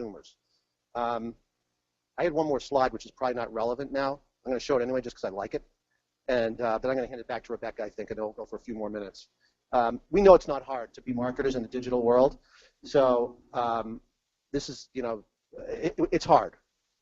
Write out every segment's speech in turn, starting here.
consumers. I had one more slide, which is probably not relevant now. I'm going to show it anyway just because I like it. And then I'm going to hand it back to Rebecca, I think, and it'll go for a few more minutes. We know it's not hard to be marketers in the digital world. So this is, it's hard.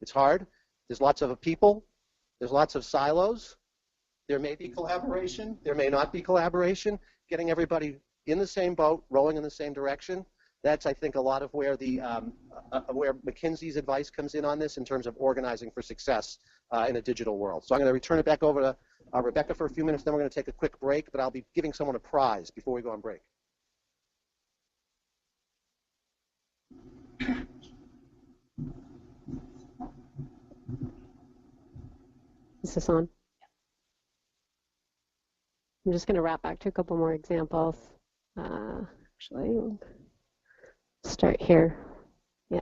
It's hard. There's lots of people. There's lots of silos. There may be collaboration. There may not be collaboration. Getting everybody in the same boat, rowing in the same direction. That's, I think, a lot of where where McKinsey's advice comes in on this in terms of organizing for success in a digital world. So I'm going to return it back over to Rebecca for a few minutes. Then we're going to take a quick break, but I'll be giving someone a prize before we go on break. Is this on? I'm just going to wrap back to a couple more examples. Actually, we'll start here. Yeah,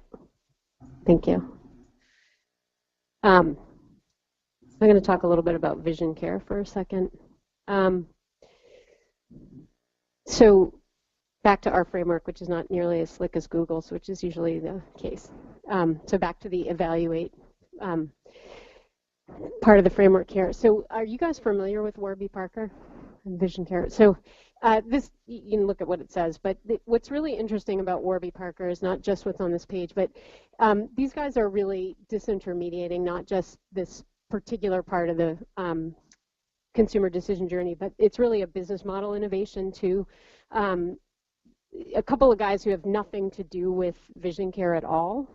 thank you. I'm going to talk a little bit about vision care for a second. So back to our framework, which is not nearly as slick as Google's, which is usually the case. So back to the evaluate part of the framework here. So are you guys familiar with Warby Parker and vision care? So this, you can look at what it says, but what's really interesting about Warby Parker is not just what's on this page, but these guys are really disintermediating not just this particular part of the consumer decision journey, but it's really a business model innovation to a couple of guys who have nothing to do with vision care at all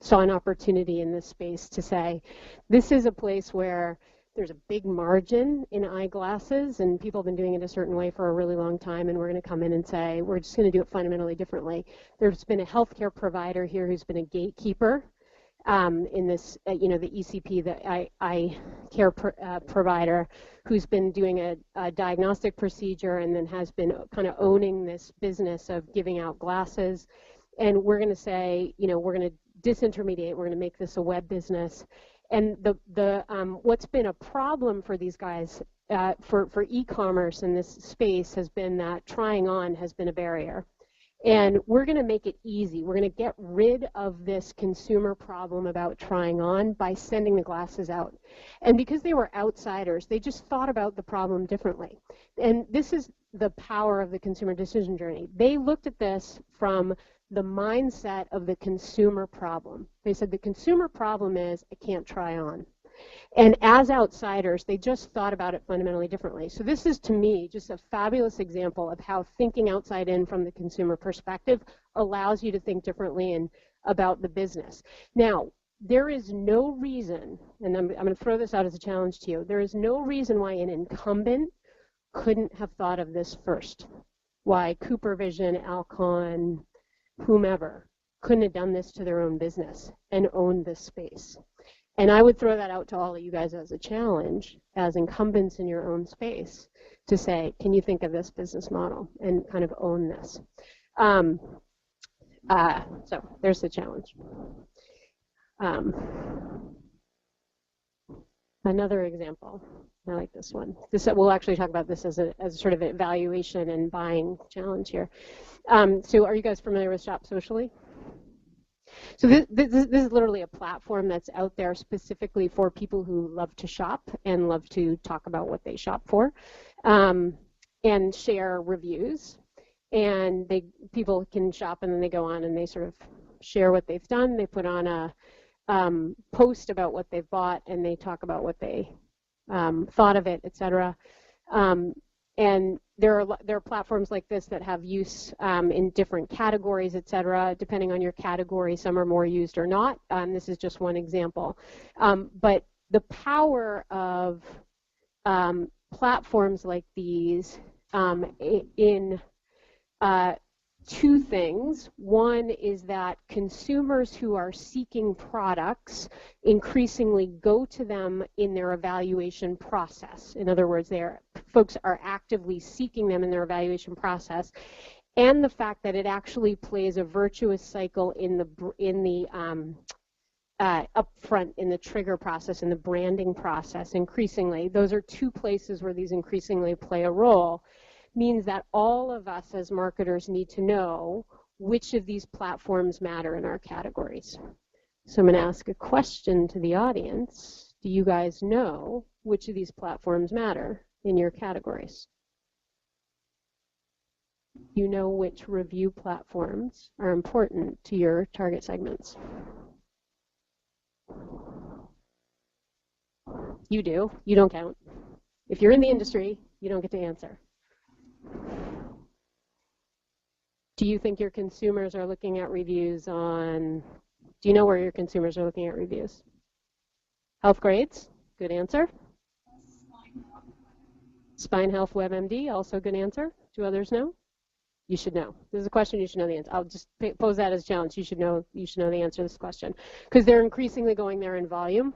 saw an opportunity in this space to say, this is a place where there's a big margin in eyeglasses, and people have been doing it a certain way for a really long time, and we're going to come in and say, we're just going to do it fundamentally differently. There's been a healthcare provider here who's been a gatekeeper in this, the ECP, the eye care provider, who's been doing a diagnostic procedure and then has been kind of owning this business of giving out glasses. And we're going to say, we're going to disintermediate, we're going to make this a web business. And what's been a problem for these guys for e-commerce in this space has been that trying on has been a barrier. And we're going to make it easy. We're going to get rid of this consumer problem about trying on by sending the glasses out. And because they were outsiders, they just thought about the problem differently. And this is the power of the consumer decision journey. They looked at this from the mindset of the consumer problem. They said the consumer problem is I can't try on. And as outsiders, they just thought about it fundamentally differently. So this is, to me, just a fabulous example of how thinking outside in from the consumer perspective allows you to think differently and about the business. Now, there is no reason, and I'm going to throw this out as a challenge to you, there is no reason why an incumbent couldn't have thought of this first. Why CooperVision, Alcon, whomever couldn't have done this to their own business and owned this space. And I would throw that out to all of you guys as a challenge, as incumbents in your own space, to say, can you think of this business model and kind of own this? So there's the challenge. Another example, I like this one. We'll actually talk about this as a sort of evaluation and buying challenge here. So are you guys familiar with Shop Socially? So this is literally a platform that's out there specifically for people who love to shop and love to talk about what they shop for and share reviews. And people can shop and then they go on and they sort of share what they've done. They put on a post about what they've bought and they talk about what they thought of it, etc. And there are platforms like this that have use in different categories, et cetera. Depending on your category, some are more used or not. This is just one example. But the power of platforms like these in two things. One is that consumers who are seeking products increasingly go to them in their evaluation process. In other words, folks are actively seeking them in their evaluation process, and the fact that it actually plays a virtuous cycle in the upfront, in the trigger process, in the branding process. Increasingly, those are two places where these increasingly play a role. Means that all of us as marketers need to know which of these platforms matter in our categories. So I'm going to ask a question to the audience. Do you guys know which of these platforms matter in your categories? You know which review platforms are important to your target segments? You do. You don't count. If you're in the industry, you don't get to answer. Do you think your consumers are looking at reviews on, do you know where your consumers are looking at reviews? Health grades, good answer. Spine Health WebMD, also good answer. Do others know? You should know. This is a question you should know the answer. I'll just pose that as a challenge. You should know the answer to this question because they're increasingly going there in volume.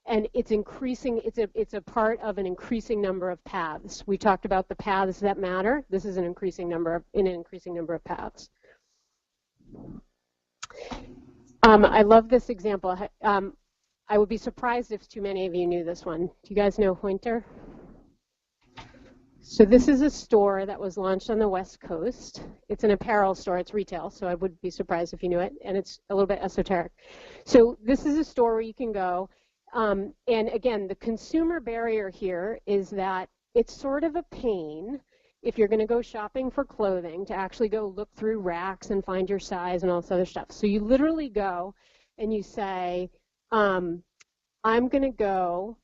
And it's increasing, it's a part of an increasing number of paths. We talked about the paths that matter. This is an increasing number of paths. I love this example. I would be surprised if too many of you knew this one. Do you guys know Hointer? So this is a store that was launched on the West Coast. It's an apparel store, it's retail, so I would be surprised if you knew it, and it's a little bit esoteric. So this is a store where you can go. And again, the consumer barrier here is that it's sort of a pain if you're going to go shopping for clothing to actually go look through racks and find your size and all this other stuff. So you literally go and you say, I'm going to go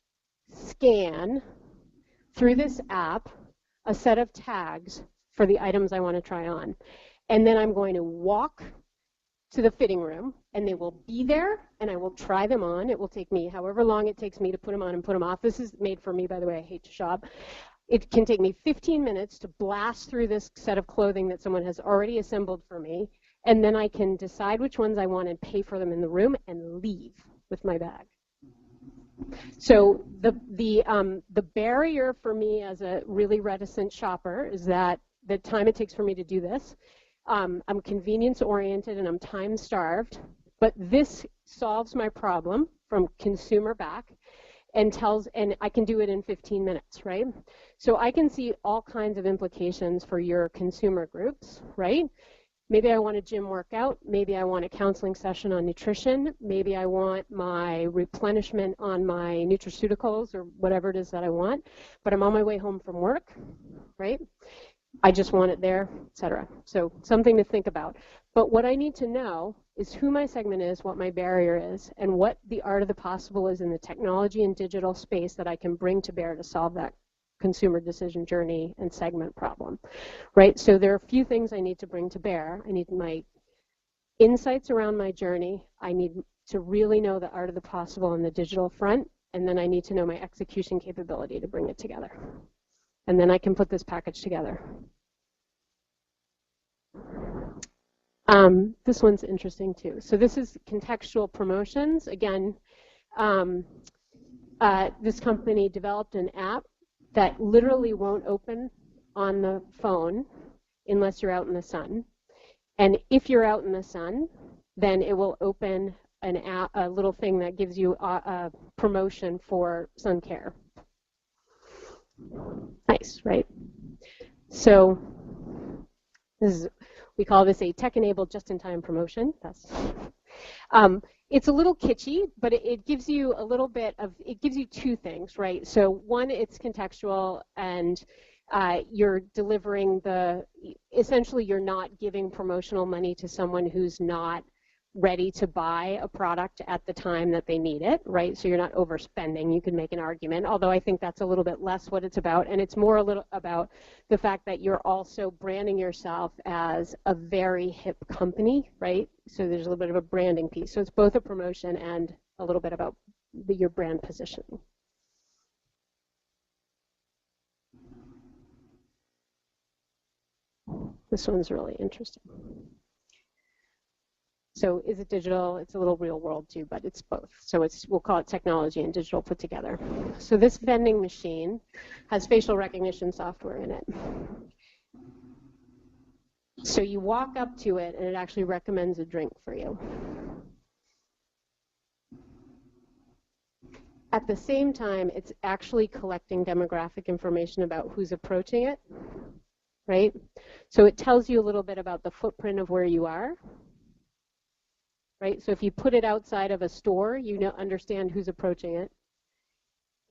scan through this app a set of tags for the items I want to try on. And then I'm going to walk to the fitting room, and they will be there, and I will try them on. It will take me however long it takes me to put them on and put them off. This is made for me, by the way. I hate to shop. It can take me 15 minutes to blast through this set of clothing that someone has already assembled for me, and then I can decide which ones I want and pay for them in the room and leave with my bag. So the barrier for me as a really reticent shopper is that the time it takes for me to do this. I'm convenience oriented and I'm time starved, but this solves my problem from consumer back and I can do it in 15 minutes, right? So I can see all kinds of implications for your consumer groups, right? Maybe I want a gym workout, maybe I want a counseling session on nutrition, maybe I want my replenishment on my nutraceuticals or whatever it is that I want, but I'm on my way home from work, right? I just want it there, etc. So something to think about. But what I need to know is who my segment is, what my barrier is, and what the art of the possible is in the technology and digital space that I can bring to bear to solve that consumer decision journey and segment problem, right? So there are a few things I need to bring to bear. I need my insights around my journey. I need to really know the art of the possible on the digital front, and then I need to know my execution capability to bring it together. And then I can put this package together. This one's interesting too. So this is contextual promotions. Again, this company developed an app that literally won't open on the phone unless you're out in the sun. And if you're out in the sun, then it will open an app, a little thing that gives you a promotion for sun care. Nice, right? So we call this a tech-enabled just-in-time promotion. It's a little kitschy, but it gives you a little bit of, it gives you two things, right? So one, it's contextual, and you're delivering essentially you're not giving promotional money to someone who's not ready to buy a product at the time that they need it, right? So you're not overspending. You can make an argument, although I think that's a little bit less what it's about, and it's more a little about the fact that you're also branding yourself as a very hip company, right? So there's a little bit of a branding piece. So it's both a promotion and a little bit about your brand positioning. This one's really interesting. So is it digital? It's a little real world too, but it's both. So we'll call it technology and digital put together. So this vending machine has facial recognition software in it. So you walk up to it and it actually recommends a drink for you. At the same time, it's actually collecting demographic information about who's approaching it. right? So it tells you a little bit about the footprint of where you are, right? So if you put it outside of a store, you understand who's approaching it.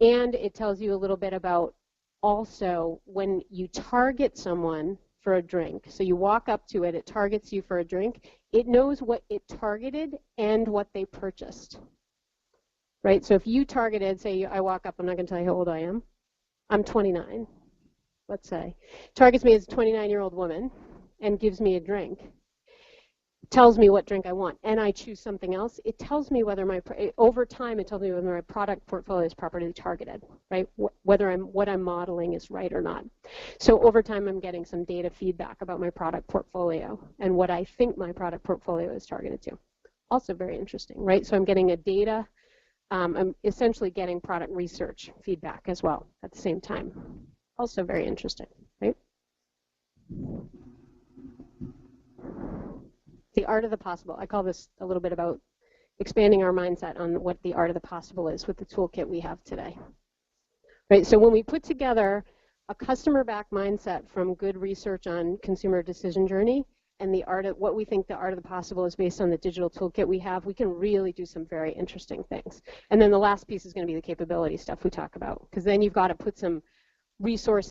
And it tells you a little bit about also when you target someone for a drink. So you walk up to it, it targets you for a drink. It knows what it targeted and what they purchased, right? So if you targeted, say I walk up, I'm not going to tell you how old I am. I'm 29, let's say. Targets me as a 29-year-old woman and gives me a drink. Tells me what drink I want, and I choose something else. It tells me whether over time, it tells me whether my product portfolio is properly targeted, right? Whether what I'm modeling is right or not. So over time, I'm getting some data feedback about my product portfolio and what I think my product portfolio is targeted to. Also very interesting, right? So I'm getting a data, I'm essentially getting product research feedback as well at the same time. Also very interesting, right? The art of the possible. I call this a little bit about expanding our mindset on what the art of the possible is with the toolkit we have today. Right, so when we put together a customer-backed mindset from good research on consumer decision journey and the art of what we think the art of the possible is based on the digital toolkit we have, we can really do some very interesting things. And then the last piece is going to be the capability stuff we talk about, because then you've got to put some resources